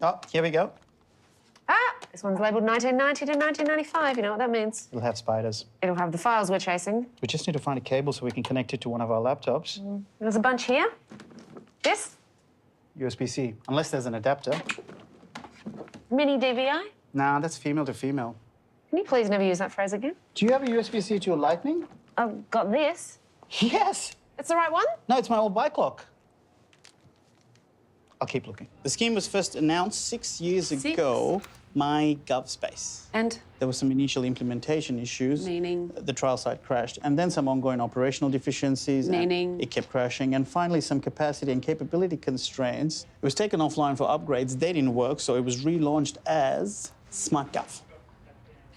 Oh, here we go. Ah, this one's labelled 1990 to 1995. You know what that means? It'll have spiders. It'll have the files we're chasing. We just need to find a cable so we can connect it to one of our laptops. There's a bunch here. This? USB-C, unless there's an adapter. Mini DVI? Nah, that's female to female. Can you please never use that phrase again? Do you have a USB-C to your Lightning? I've got this. Yes! It's the right one? No, it's my old bike lock. I'll keep looking. The scheme was first announced 6 years ago, My GovSpace. And? There were some initial implementation issues. Meaning? The trial site crashed, and then some ongoing operational deficiencies. Meaning? It kept crashing, and finally some capacity and capability constraints. It was taken offline for upgrades. They didn't work, so it was relaunched as SmartGov.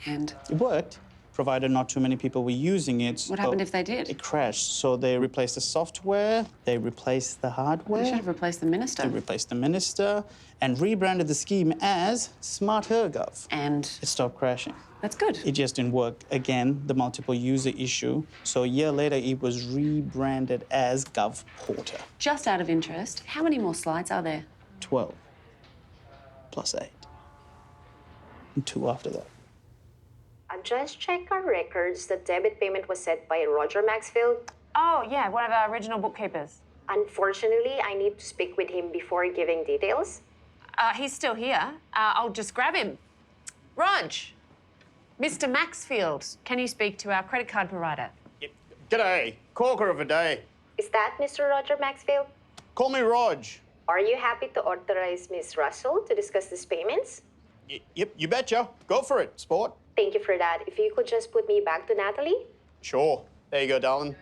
And? It worked, provided not too many people were using it. What happened if they did? It crashed, so they replaced the software, they replaced the hardware. They should have replaced the minister. They replaced the minister and rebranded the scheme as SmartHerGov. And? It stopped crashing. That's good. It just didn't work. Again, the multiple user issue. So a year later, it was rebranded as GovPorter. Just out of interest, how many more slides are there? 12 plus 8. And 2 after that. I just checked our records. The debit payment was set by Roger Maxfield. Oh, yeah, one of our original bookkeepers. Unfortunately, I need to speak with him before giving details. He's still here. I'll just grab him. Rog, Mr. Maxfield, can you speak to our credit card provider? G'day. Corker of a day. Is that Mr. Roger Maxfield? Call me Rog. Are you happy to authorize Miss Russell to discuss these payments? Yep, you betcha. Go for it, sport. Thank you for that. If you could just put me back to Natalie. Sure. There you go, darling.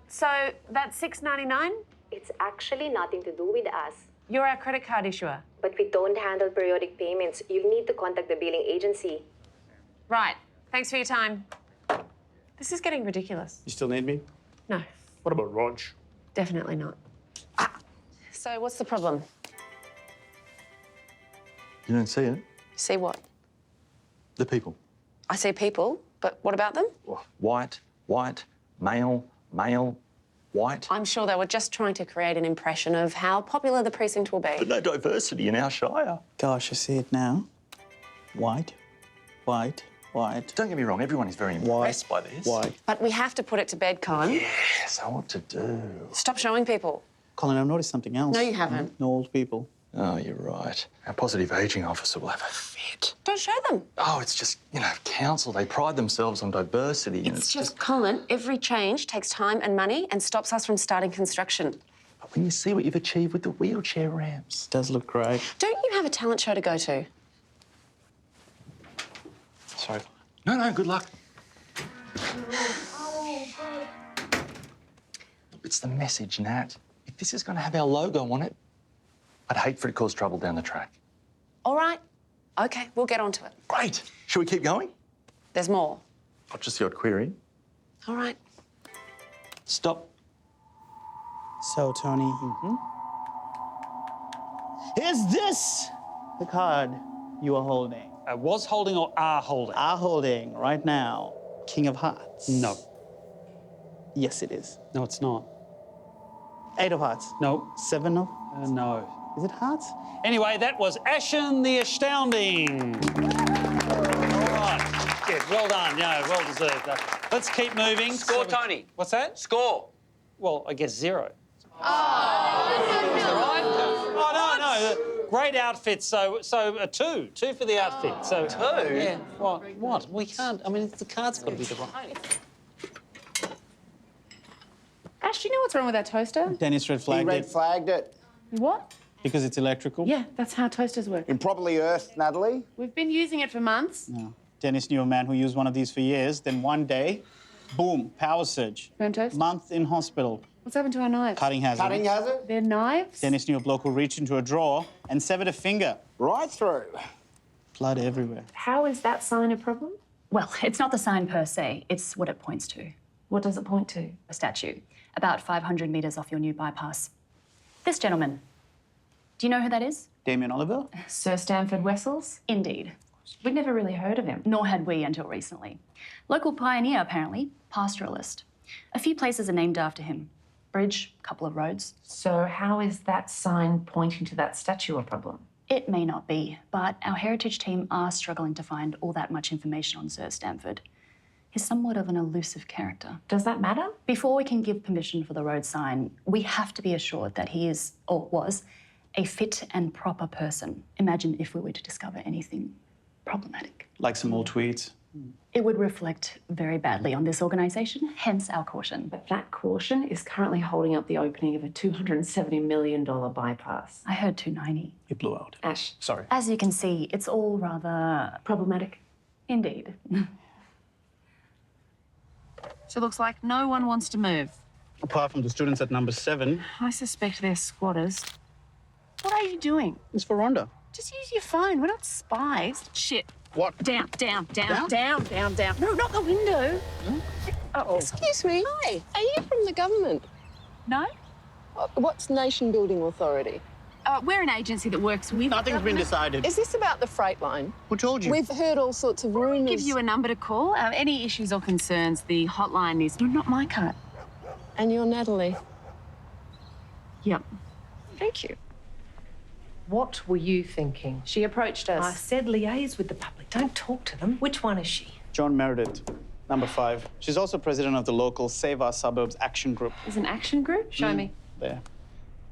So that's $6.99? It's actually nothing to do with us. You're our credit card issuer. But we don't handle periodic payments. You'll need to contact the billing agency. Right. Thanks for your time. This is getting ridiculous. You still need me? No, What about Rog? definitely not. So what's the problem? You don't see it? See what? The people. I see people, but what about them? White, male, white. I'm sure they were just trying to create an impression of how popular the precinct will be. But no diversity in our shire. Gosh, I see it now. White. Don't get me wrong, everyone is very impressed by this. White. But we have to put it to bed, Colin. Yeah, so what to do? Stop showing people. Colin, I've noticed something else. No, you haven't. No old people. Oh, you're right. Our positive ageing officer will have a fit. Don't show them. Oh, it's just, council, they pride themselves on diversity. And It's just, Colin, every change takes time and money and stops us from starting construction. But when you see what you've achieved with the wheelchair ramps. It does look great. Don't you have a talent show to go to? Sorry. No, good luck. It's the message, Nat. If this is going to have our logo on it, I'd hate for it to cause trouble down the track. All right. OK, we'll get onto it. Great. Shall we keep going? There's more. Not just the odd query. All right. Stop. So, Tony. Is this the card you are holding? Was holding or are holding? Are holding right now. King of Hearts. No. Yes, it is. No, it's not. 8 of Hearts. No. 7 of... No. Is it Hearts? Anyway, that was Ashen the Astounding. All right. Good. Well done. Yeah, well deserved. Let's keep moving. Score, Tony. What's that? Score. Well, I guess 0. Oh, No. Great outfit. So a 2. 2 for the outfit. So 2? Yeah. What? We can't. I mean, the card's got to be the right. Ash, do you know what's wrong with that toaster? Dennis red flagged it. Flagged it. What? Because it's electrical? Yeah, that's how toasters work. Improperly earthed, Natalie. We've been using it for months. No. Dennis knew a man who used one of these for years. Then one day, boom, power surge. Burnt toast? Month in hospital. What's happened to our knives? Cutting hazard. Cutting hazard? They're knives? Dennis knew a bloke who reached into a drawer and severed a finger. Right through. Blood everywhere. How is that sign a problem? Well, it's not the sign per se, it's what it points to. What does it point to? A statue, about 500 metres off your new bypass. This gentleman. Do you know who that is? Damien Oliver? Sir Stamford Wessels? Indeed. We'd never really heard of him. Nor had we until recently. Local pioneer, apparently, pastoralist. A few places are named after him. bridge, a couple of roads. So how is that sign pointing to that statue a problem? It may not be, but our heritage team are struggling to find all that much information on Sir Stamford. He's somewhat of an elusive character. Does that matter? Before we can give permission for the road sign, we have to be assured that he is, or was, a fit and proper person. Imagine if we were to discover anything problematic. Like some old tweets. It would reflect very badly on this organisation, hence our caution. But that caution is currently holding up the opening of a $270 million bypass. I heard 290. It blew out. Ash, Sorry. As you can see, it's all rather problematic. indeed. So it looks like no one wants to move. Apart from the students at number 7, I suspect they're squatters. What are you doing? it's for Rhonda. Just use your phone. We're not spies. Shit. What? Down, down, down, Down? down, down, down. No, not the window. Uh-oh. Excuse me. Hi. Are you from the government? No? What's Nation Building Authority? We're an agency that works with Nothing's been decided. Is this about the freight line? Who told you? We've heard all sorts of rumours. Give you a number to call. Any issues or concerns, the hotline is... No, not my card. And you're Natalie. Yep. Thank you. What were you thinking? She approached us. I said liaise with the public. Don't talk to them. Which one is she? John Meredith, number 5. She's also president of the local Save Our Suburbs Action Group. Is an action group? Show me. There.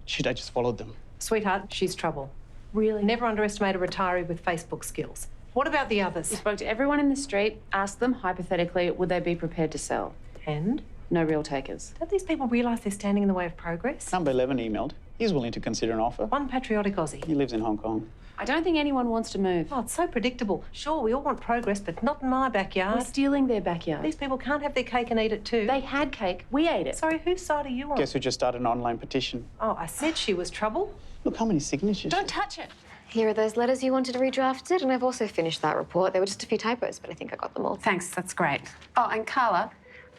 Shit, I just followed them. Sweetheart, she's trouble. Really? Never underestimate a retiree with Facebook skills. What about the We others? spoke to everyone in the street, asked them, hypothetically, would they be prepared to sell? And? No real takers. Don't these people realise they're standing in the way of progress? Number 11 emailed. He's willing to consider an offer. One patriotic Aussie. He lives in Hong Kong. I don't think anyone wants to move. Oh, it's so predictable. Sure, we all want progress, but not in my We're backyard. stealing their backyard. These people can't have their cake and eat it too. They had cake. We ate it. Sorry, whose side are you on? Guess who just started an online petition? Oh, I said she was trouble. Look how many signatures. Don't touch it. Here are those letters you wanted redrafted, and I've also finished that report. There were just a few typos, but I think I got them all. Thanks, that's great. Oh, and Carla,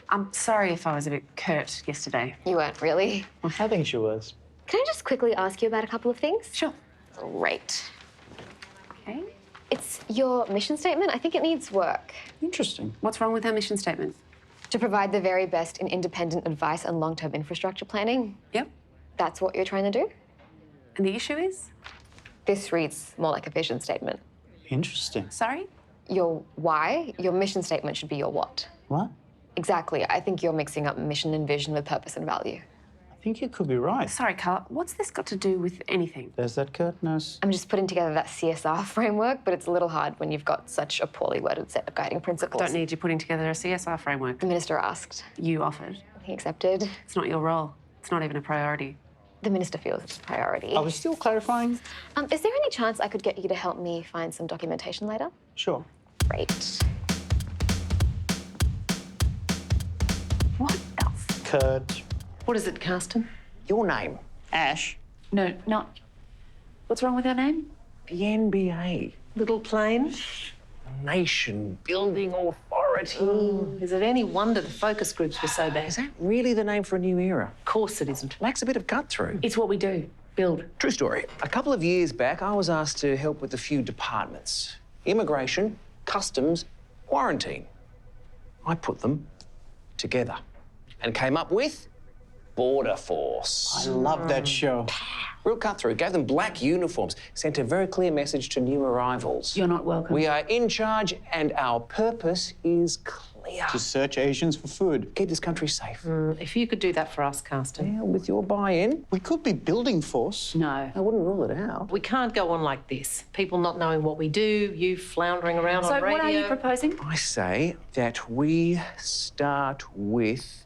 I'm sorry if I was a bit curt yesterday. You weren't really. I think she was. Can I just quickly ask you about a couple of things? Sure. Great. Okay. It's your mission statement. I think it needs work. Interesting. What's wrong with our mission statement? To provide the very best in independent advice and long-term infrastructure planning. Yep. That's what you're trying to do? And the issue is? This reads more like a vision statement. Interesting. Sorry? Your why, your mission statement should be your what. What? Exactly. I think you're mixing up mission and vision with purpose and value. I think you could be right. Sorry, Carla, what's this got to do with anything? There's that curtness. I'm just putting together that CSR framework, but it's a little hard when you've got such a poorly worded set of guiding principles. Don't need you putting together a CSR framework. The minister asked. You offered. He accepted. It's not your role. It's not even a priority. The minister feels it's a priority. Are we still clarifying? Is there any chance I could get you to help me find some documentation later? Sure. Great. What the Kurt. What is it, Carsten? Your name? Ash. No, not. What's wrong with her name? The NBA. Little plane? Nation Building Authority. Is it any wonder the focus groups were so bad? Is that really the name for a new era? Of course it isn't. Lacks a bit of cut through. It's what we do. Build. True story. A couple of years back, I was asked to help with a few departments. Immigration, customs, quarantine. I put them together and came up with Border Force. I love that show. Real cut through. Gave them black uniforms. Sent a very clear message to new arrivals. You're not welcome. We are in charge and our purpose is clear. To search Asians for food. Keep this country safe. If you could do that for us, Carsten. Yeah, with your buy-in, We could be building force. No. I wouldn't rule it out. We can't go on like this. People not knowing what we do, you floundering around So on radio. what are you proposing? I say that we start with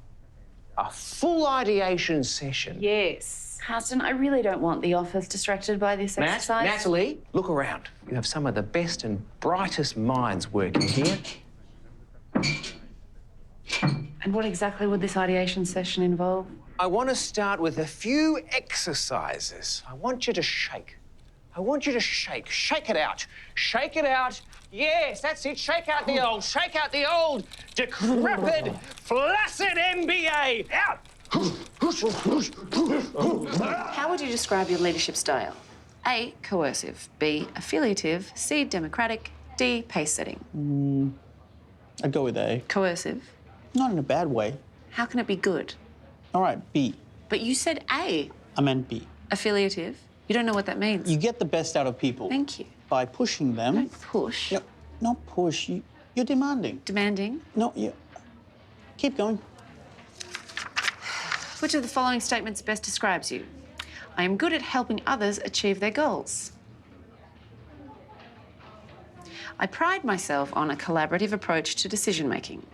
a full ideation session. Yes. Carsten, I really don't want the office distracted by this Matt, exercise. Natalie, look around. You have some of the best and brightest minds working here. And what exactly would this ideation session involve? I want to start with a few exercises. I want you to shake. I want you to shake. Shake it out. Shake it out. Yes, that's it. Shake out the old. Shake out the old. Decrepit, flaccid MBA. Out. How would you describe your leadership style? A, coercive. B, affiliative. C, democratic. D, pace setting. I'd go with A. Coercive. Not in a bad way. How can it be good? All right, B. But you said A, I meant B. affiliative. You don't know what that means. You get the best out of people. Thank you. By pushing them. Don't push. No, not push. You're demanding. Demanding. No, you. Keep going. Which of the following statements best describes you? I am good at helping others achieve their goals. I pride myself on a collaborative approach to decision making.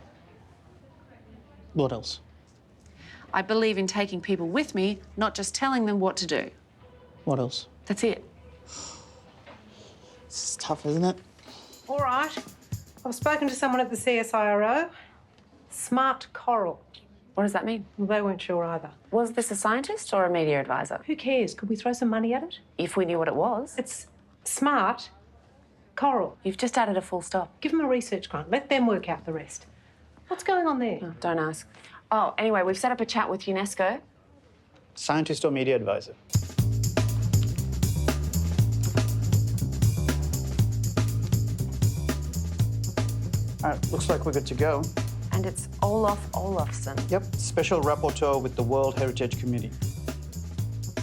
What else? I believe in taking people with me, not just telling them what to do. What else? That's it. This is tough, isn't it? All right. I've spoken to someone at the CSIRO. Smart Coral. What does that mean? Well, they weren't sure either. Was this a scientist or a media advisor? Who cares? Could we throw some money at it? If we knew what it was. It's Smart Coral. You've just added a full stop. Give them a research grant. Let them work out the rest. What's going on there? Oh, don't ask. Oh, anyway, we've set up a chat with UNESCO. Scientist or media advisor? All right, looks like we're good to go. And it's Olaf Olafsson. Yep, special rapporteur with the World Heritage Committee.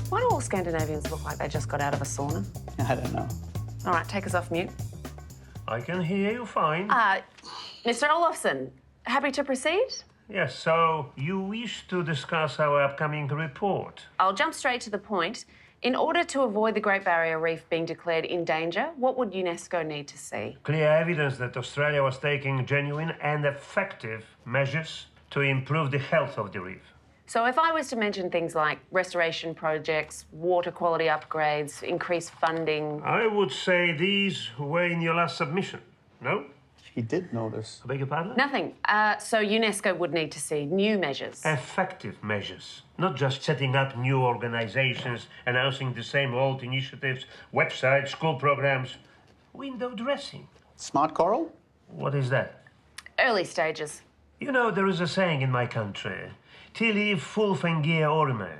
Why do all Scandinavians look like they just got out of a sauna? I don't know. All right, take us off mute. I can hear you fine. Mr. Olafsson, happy to proceed? Yes, so you wish to discuss our upcoming report? I'll jump straight to the point. In order to avoid the Great Barrier Reef being declared in danger, what would UNESCO need to see? Clear evidence that Australia was taking genuine and effective measures to improve the health of the reef. So if I was to mention things like restoration projects, water quality upgrades, increased funding... I would say these were in your last submission, no? He did notice. I beg your pardon? Nothing. So UNESCO would need to see new measures. Effective measures, not just setting up new organizations, announcing the same old initiatives, websites, school programs. Window dressing. Smart Coral? What is that? Early stages. You know, there is a saying in my country, Tilly Fulfengir Ormen.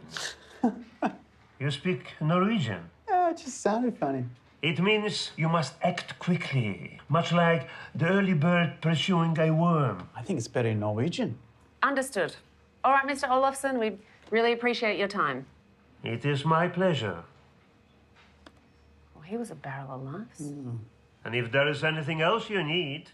You speak Norwegian? Yeah, it just sounded funny. It means you must act quickly, much like the early bird pursuing a worm. I think it's better in Norwegian. Understood. All right, Mr. Olafsson, we really appreciate your time. It is my pleasure. Well, he was a barrel of laughs. And if there is anything else you need,